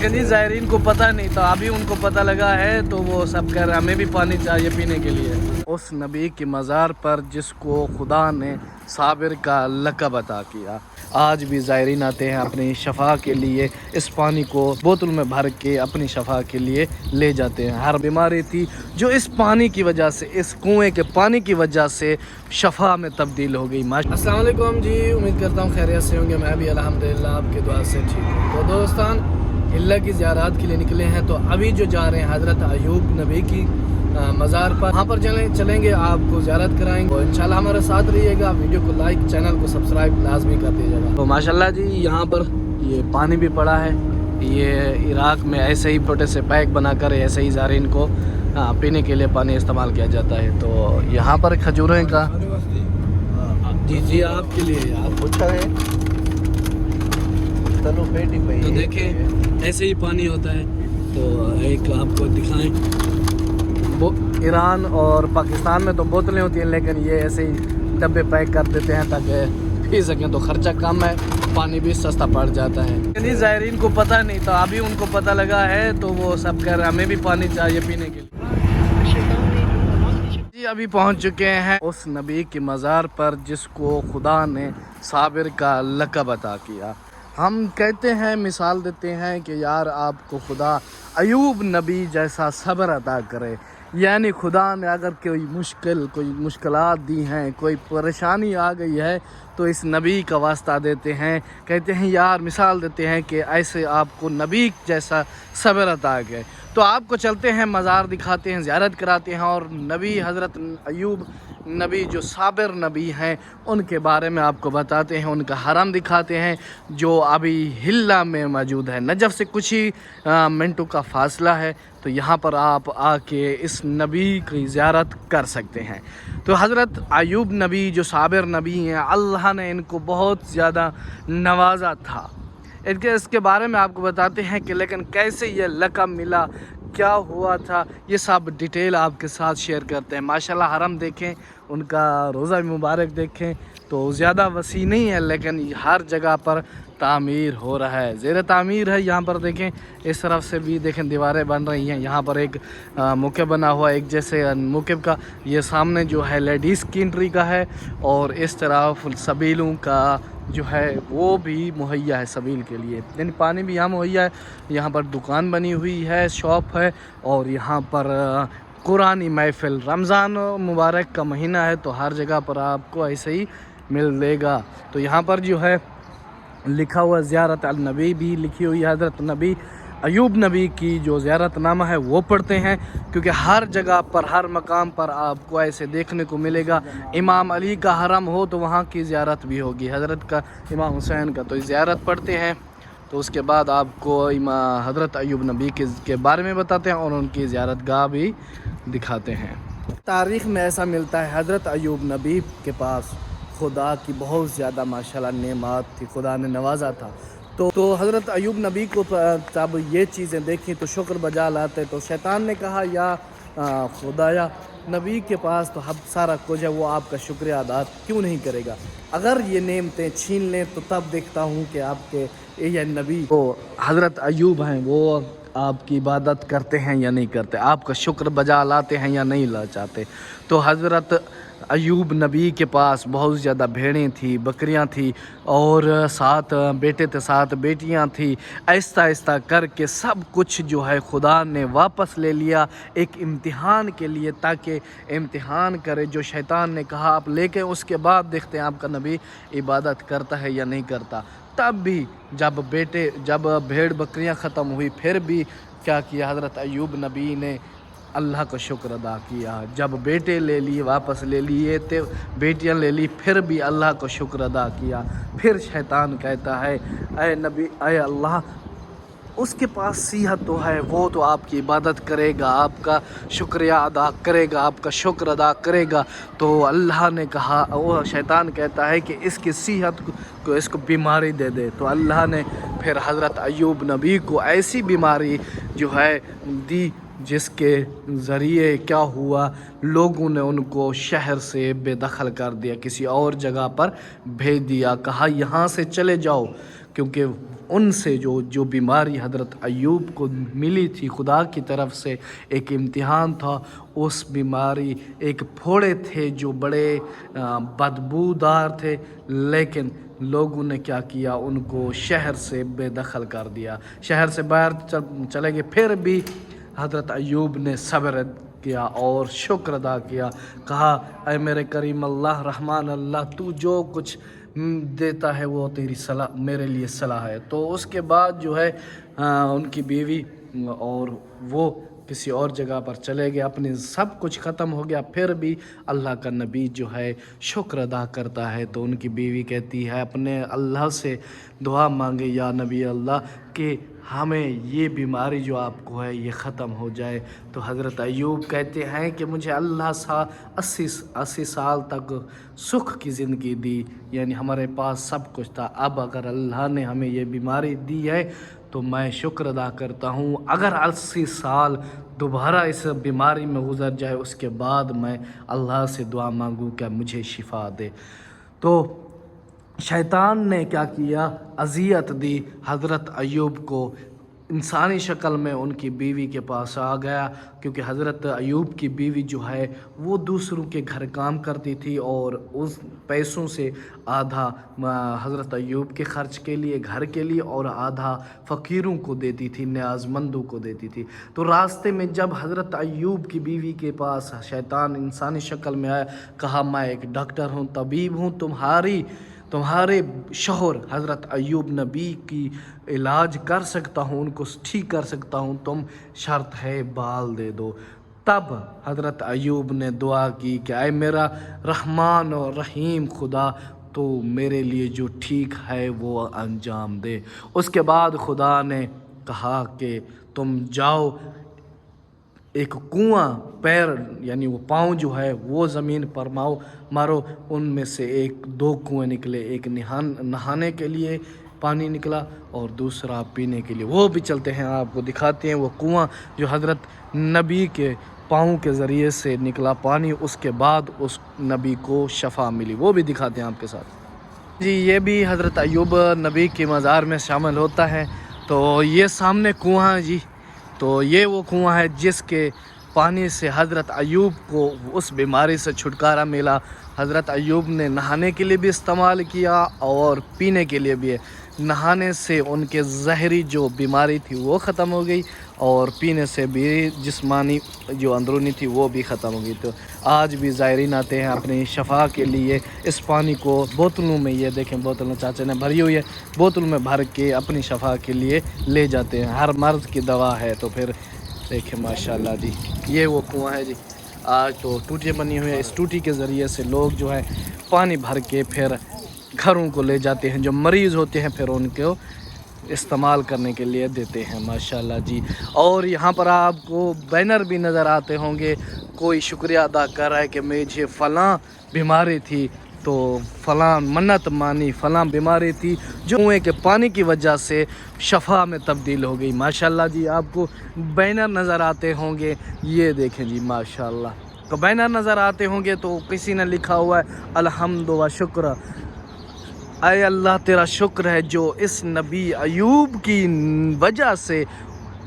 लेकिन ज़ायरीन को पता नहीं था, अभी उनको पता लगा है तो वो सब कह रहे हमें भी पानी चाहिए पीने के लिए। उस नबी की मज़ार पर जिसको खुदा ने साबिर का लक़ब अता किया, आज भी ज़ायरीन आते हैं अपनी शफा के लिए, इस पानी को बोतल में भर के अपनी शफा के लिए ले जाते हैं। हर बीमारी थी जो इस पानी की वजह से, इस कुएं के पानी की वजह से शफा में तब्दील हो गई। अस्सलाम वालेकुम जी, उम्मीद करता हूँ खैरियत से होंगे। मैं भी अल्हम्दुलिल्लाह आपके दुआ से ठीक हूँ। तो दोस्तान, अल्लाह की ज़ियारत के लिए निकले हैं, तो अभी जो जा रहे हैं हज़रत अयूब नबी की मज़ार पर, वहाँ पर चलेंगे, आपको ज़ियारत कराएंगे। तो इंशाल्लाह हमारे साथ रहिएगा, वीडियो को लाइक, चैनल को सब्सक्राइब लाजमी कर दीजिएगा। तो माशाल्लाह जी, यहाँ पर ये पानी भी पड़ा है। ये इराक़ में ऐसे ही छोटे से पैक बनाकर ऐसे ही ज़ायरीन को पीने के लिए पानी इस्तेमाल किया जाता है। तो यहाँ पर खजूरें का जी आपके लिए आप पूछा है, तो देखें ऐसे ही पानी होता है। तो एक आपको दिखाएं, वो ईरान और पाकिस्तान में तो बोतलें होती हैं, लेकिन ये ऐसे ही डब्बे पैक कर देते हैं ताकि पी सकें, तो खर्चा कम है, पानी भी सस्ता पड़ जाता है। लेकिन ज़ायरीन को पता नहीं था, अभी उनको पता लगा है तो वो सब कह रहे हमें भी पानी चाहिए पीने के लिए। जी अभी पहुंच चुके हैं उस नबी की मज़ार पर जिसको खुदा ने साबिर का लक़ब अता किया। हम कहते हैं, मिसाल देते हैं कि यार आपको खुदा अयूब नबी जैसा सब्र अता करे, यानी खुदा ने अगर कोई मुश्किलात दी हैं, कोई परेशानी आ गई है, तो इस नबी का वास्ता देते हैं। कहते हैं यार, मिसाल देते हैं कि ऐसे आपको नबी जैसा सब्र अता करे। तो आपको चलते हैं, मज़ार दिखाते हैं, ज़ियारत कराते हैं, और नबी हज़रत अयूब नबी जो साबिर नबी हैं उनके बारे में आपको बताते हैं, उनका हरम दिखाते हैं जो अभी हिल्ला में मौजूद है। नजफ़ से कुछ ही मिनटों का फ़ासला है, तो यहाँ पर आप आके इस नबी की ज़ियारत कर सकते हैं। तो हज़रत अयूब नबी जो साबिर नबी हैं, अल्लाह ने इनको बहुत ज़्यादा नवाजा था। इसके बारे में आपको बताते हैं कि लेकिन कैसे ये लक़ब मिला, क्या हुआ था, ये सब डिटेल आपके साथ शेयर करते हैं। माशाल्लाह हरम देखें, उनका रोज़ा मुबारक देखें, तो ज़्यादा वसी नहीं है, लेकिन हर जगह पर तामीर हो रहा है, ज़ेर तामीर है। यहाँ पर देखें, इस तरफ से भी देखें दीवारें बन रही हैं। यहाँ पर एक मुकेब बना हुआ, एक जैसे मुकेब का, ये सामने जो है लेडीज़ की एंट्री का है, और इस तरफ सबीलों का जो है वो भी मुहैया है सबील के लिए, यानी पानी भी यहाँ मुहैया है। यहाँ पर दुकान बनी हुई है, शॉप है, और यहाँ पर कुरानी महफ़िल, रमज़ान मुबारक का महीना है, तो हर जगह पर आपको ऐसे ही मिलेगा। तो यहाँ पर जो है लिखा हुआ ज़ियारत अल नबी भी लिखी हुई है। हज़रत नबी अयूब नबी की जो ज़ियारत नामा है वो पढ़ते हैं, क्योंकि हर जगह पर, हर मकाम पर आपको ऐसे देखने को मिलेगा। इमाम अली का हरम हो तो वहाँ की ज़ियारत भी होगी, हज़रत का, इमाम हुसैन का, तो ज़ियारत पढ़ते हैं। तो उसके बाद आपको हज़रत अयूब नबी के बारे में बताते हैं और उनकी ज़ियारत गाह भी दिखाते हैं। तारीख़ में ऐसा मिलता है, हज़रत अयूब नबी के पास खुदा की बहुत ज़्यादा माशाल्लाह नेमत थी, खुदा ने नवाजा था। तो हज़रत अयूब नबी को जब ये चीज़ें देखी तो शुक्र बजा लाते। तो शैतान ने कहा, या खुदाया, नबी के पास तो अब सारा कुछ है, वो आपका शुक्रिया अदा क्यों नहीं करेगा? अगर ये नेमतें छीन लें तो तब देखता हूँ कि आपके ये नबी तो हज़रत अयूब हैं, वो आपकी इबादत करते हैं या नहीं करते, आपका शुक्र बजा लाते हैं या नहीं ला चाहते। तो हज़रत अयूब नबी के पास बहुत ज़्यादा भेड़ें थी, बकरियां थी, और 7 बेटे थे, 7 बेटियां थी। आहिस्ता आहिस्ता करके सब कुछ जो है खुदा ने वापस ले लिया एक इम्तिहान के लिए, ताकि इम्तिहान करे। जो शैतान ने कहा आप लेके, उसके बाद देखते हैं आपका नबी इबादत करता है या नहीं करता। तब भी जब भेड़ बकरियां ख़त्म हुई, फिर भी क्या किया हज़रत अयूब नबी ने, अल्लाह का शुक्र अदा किया। जब बेटे ले लिए, वापस ले लिए, तो बेटियां ले ली, फिर भी अल्लाह का शुक्र अदा किया। फिर शैतान कहता है, ऐ नबी, ऐ अल्लाह, उसके पास सेहत तो है, वो तो आपकी इबादत करेगा, आपका शुक्रिया अदा करेगा, आपका शुक्र अदा करेगा। तो अल्लाह ने कहा, वो शैतान कहता है कि इसकी सेहत को इसको बीमारी दे दे। तो अल्लाह ने फिर हज़रत अयूब नबी को ऐसी बीमारी जो है दी, जिसके ज़रिए क्या हुआ, लोगों ने उनको शहर से बेदखल कर दिया, किसी और जगह पर भेज दिया, कहा यहाँ से चले जाओ, क्योंकि उनसे जो बीमारी हज़रत अय्यूब को मिली थी खुदा की तरफ से, एक इम्तिहान था। उस बीमारी एक फोड़े थे जो बड़े बदबूदार थे, लेकिन लोगों ने क्या किया, उनको शहर से बेदखल कर दिया, शहर से बाहर चले गए। फिर भी हज़रत अय्यूब ने सब्र किया और शुक्र अदा किया, कहा ऐ मेरे करीम अल्लाह रहमान अल्लाह, तू जो कुछ देता है वो तेरी सलाह मेरे लिए सलाह है। तो उसके बाद जो है उनकी बीवी और वो किसी और जगह पर चले गए, अपने सब कुछ ख़त्म हो गया। फिर भी अल्लाह का नबी जो है शुक्र अदा करता है। तो उनकी बीवी कहती है अपने अल्लाह से दुआ मांगे, या नबी अल्लाह कि हमें ये बीमारी जो आपको है ये ख़त्म हो जाए। तो हज़रत अय्यूब कहते हैं कि मुझे अल्लाह सा 80 साल तक सुख की ज़िंदगी दी, यानी हमारे पास सब कुछ था। अब अगर अल्लाह ने हमें ये बीमारी दी है तो मैं शुक्र अदा करता हूँ। अगर 80 साल दोबारा इस बीमारी में गुज़र जाए, उसके बाद मैं अल्लाह से दुआ मांगूँ कि मुझे शिफा दे। तो शैतान ने क्या किया, अज़ियत दी हज़रत अय्यूब को। इंसानी शक्ल में उनकी बीवी के पास आ गया, क्योंकि हज़रत अय्यूब की बीवी जो है वो दूसरों के घर काम करती थी और उस पैसों से आधा हज़रत अय्यूब के ख़र्च के लिए, घर के लिए, और आधा फ़कीरों को देती थी, न्याज़मंदों को देती थी। तो रास्ते में जब हज़रत अय्यूब की बीवी के पास शैतान इंसानी शक्ल में आया, कहा मैं एक डॉक्टर हूँ, तबीब हूँ, तुम्हारे शौहर हज़रत अय्यूब नबी की इलाज कर सकता हूँ, उनको ठीक कर सकता हूँ, तुम शर्त है बाल दे दो। तब हज़रत अय्यूब ने दुआ की कि ऐ मेरा रहमान और रहीम खुदा, तो मेरे लिए जो ठीक है वो अंजाम दे। उसके बाद खुदा ने कहा कि तुम जाओ, एक कुआं, पैर यानी वो पाँव जो है वो ज़मीन पर मारो, उनमें से 2 कुएँ निकले, एक नहाने के लिए पानी निकला और दूसरा पीने के लिए। वो भी चलते हैं, आपको दिखाते हैं वो कुआं जो हज़रत नबी के पाँव के ज़रिए से निकला पानी, उसके बाद उस नबी को शफा मिली, वो भी दिखाते हैं आपके साथ जी। ये भी हज़रत अय्यूब नबी की मज़ार में शामिल होता है। तो ये सामने कुआं है जी, तो ये वो कुआं है जिसके पानी से हज़रत अय्यूब को उस बीमारी से छुटकारा मिला। हज़रत अय्यूब ने नहाने के लिए भी इस्तेमाल किया और पीने के लिए भी। नहाने से उनके ज़हरी जो बीमारी थी वो ख़त्म हो गई, और पीने से भी जिस्मानी जो अंदरूनी थी वो भी ख़त्म हो गई। तो आज भी ज़ायरीन आते हैं अपनी शफा के लिए, इस पानी को बोतलों में, ये देखें बोतल चाचा ने भरी हुई है, बोतल में भर के अपनी शफा के लिए ले जाते हैं। हर मर्ज़ की दवा है। तो फिर देखें माशाल्लाह जी, ये वो कुआं है जी। आज तो टूटियाँ बनी हुई है, इस टूटी के ज़रिए से लोग जो है पानी भर के फिर घरों को ले जाते हैं, जो मरीज़ होते हैं फिर उनको इस्तेमाल करने के लिए देते हैं माशाल्लाह जी। और यहाँ पर आपको बैनर भी नज़र आते होंगे, कोई शुक्रिया अदा कर रहा है कि मुझे फ़लाँ बीमारी थी, तो फ़लाँ मन्नत मानी, फ़लाँ बीमारी थी जो कुएँ के पानी की वजह से शफा में तब्दील हो गई माशाल्लाह जी। आपको बैनर नज़र आते होंगे, ये देखें जी माशाल्लाह। तो बैनर नज़र आते होंगे तो किसी ने लिखा हुआ है अल्हम्दु व शुक्र, ऐ अल्लाह तेरा शुक्र है जो इस नबी अय्यूब की वजह से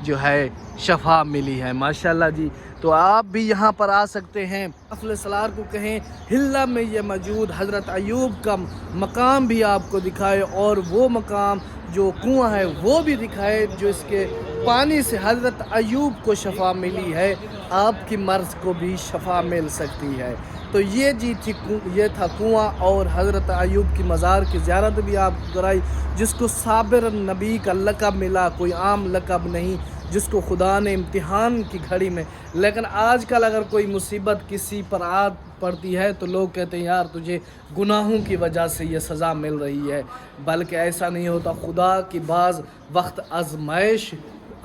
जो है शफा मिली है माशाल्लाह जी। तो आप भी यहाँ पर आ सकते हैं। अफल सलार को कहें हिल्ला में ये मौजूद हज़रत अय्यूब का मकाम भी आपको दिखाए, और वो मकाम जो कुआं है वो भी दिखाए जो इसके पानी से हज़रत अय्यूब को शफा मिली है, आपकी मर्ज़ को भी शफा मिल सकती है। तो ये जी थी, ये था कुआं, और हज़रत अय्यूब की मज़ार की ज़ियारत भी आपको कराई, जिसको साबिर नबी का लक़ब मिला, कोई आम लक़ब नहीं, जिसको खुदा ने इम्तिहान की घड़ी में। लेकिन आजकल अगर कोई मुसीबत किसी पर आ पड़ती है तो लोग कहते हैं यार तुझे गुनाहों की वजह से ये सज़ा मिल रही है, बल्कि ऐसा नहीं होता। खुदा की बाज़ वक्त आजमाइश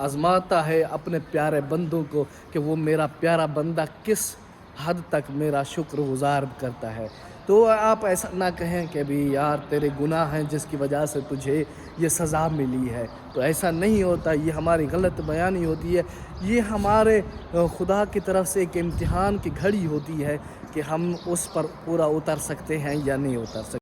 आजमाता है अपने प्यारे बंदों को कि वो मेरा प्यारा बंदा किस हद तक मेरा शुक्रगुज़ार करता है। तो आप ऐसा ना कहें कि भी यार तेरे गुनाह हैं जिसकी वजह से तुझे ये सज़ा मिली है, तो ऐसा नहीं होता। ये हमारी गलत बयानी होती है, ये हमारे खुदा की तरफ से एक इम्तिहान की घड़ी होती है कि हम उस पर पूरा उतर सकते हैं या नहीं उतर सकते।